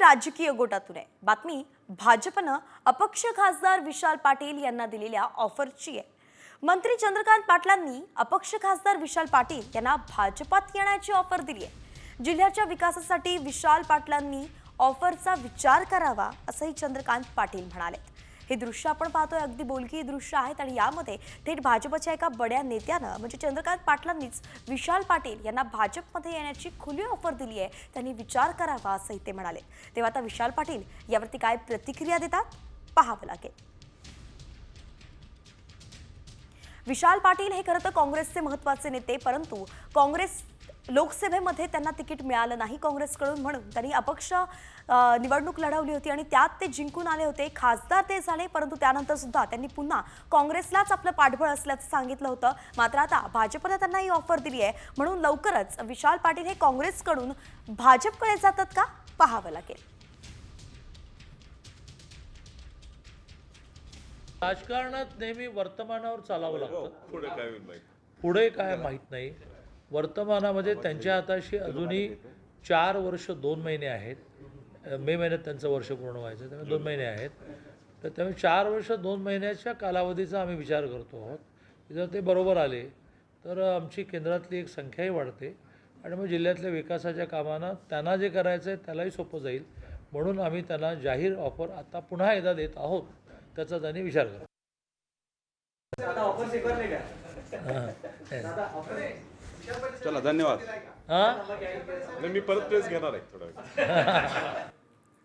राजकीय गोटातून आहे। बातमी भाजपनं अपक्ष खासदार विशाल पाटील यांना दिलेल्या ऑफरची आहे। मंत्री चंद्रकांत पाटलांनी अपक्ष खासदार विशाल पाटील यांना भाजपात येण्याची ऑफर दिली आहे। जिल्ह्याच्या विकासासाठी विशाल पाटलांनी ऑफरचा विचार करावा असंही चंद्रकांत पाटील म्हणाले। हे दृश्य आपण पाहतोय, अगदी बोलकी दृश्य आहेत आणि यामध्ये थेट भाजपच्या एका बड्या नेत्यानं म्हणजे चंद्रकांत पाटलांनीच विशाल पाटील यांना भाजपमध्ये येण्याची खुली ऑफर दिली आहे। त्यांनी विचार करावा असंही ते म्हणाले। तेव्हा आता विशाल पाटील यावरती काय प्रतिक्रिया देतात पाहावं लागेल। विशाल पाटील हे खरं तर काँग्रेसचे महत्त्वाचे नेते, परंतु काँग्रेस लोकसभेमध्ये त्यांना तिकीट मिळालं नाही काँग्रेसकडून, म्हणून त्यांनी अपक्ष निवडणूक लढवली होती आणि त्यात ते जिंकून आले होते, खासदार ते झाले। परंतु त्यानंतर सुद्धा त्यांनी पुन्हा काँग्रेसलाच आपलं पाठबळ असल्याचं सांगितलं होतं। मात्र आता भाजपने त्यांना ही ऑफर दिली आहे, म्हणून लवकरच विशाल पाटील हे काँग्रेसकडून भाजपकडे जातात का पाहावं लागेल। राजकारणात नेहमी वर्तमानावर चालावं लागतं। पुढे काय माहित नाही। वर्तमानामध्ये त्यांच्या हाताशी अजूनही 4 वर्ष 2 महिने आहेत। मे महिन्यात त्यांचं वर्ष पूर्ण व्हायचं, त्यामुळे 2 महिने आहेत। तर त्यामुळे 4 वर्ष 2 महिन्याच्या कालावधीचा आम्ही विचार करतो आहोत। जर ते बरोबर आले तर आमची केंद्रातली एक संख्याही वाढते आणि मग जिल्ह्यातल्या विकासाच्या कामांना त्यांना जे करायचं आहे त्यालाही सोपं जाईल, म्हणून आम्ही त्यांना जाहीर ऑफर आता पुन्हा एकदा देत आहोत। त्याचा त्यांनी विचार करा। चला, धन्यवाद। हां, मी परत प्रेस घेणार आहे थोडा वेळ।